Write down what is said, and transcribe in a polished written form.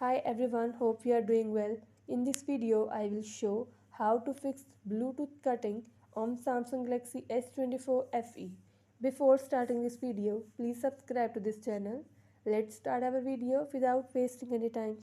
Hi everyone, hope you are doing well. In this video, I will show how to fix Bluetooth cutting on Samsung Galaxy S24 FE. Before starting this video, please subscribe to this channel. Let's start our video without wasting any time.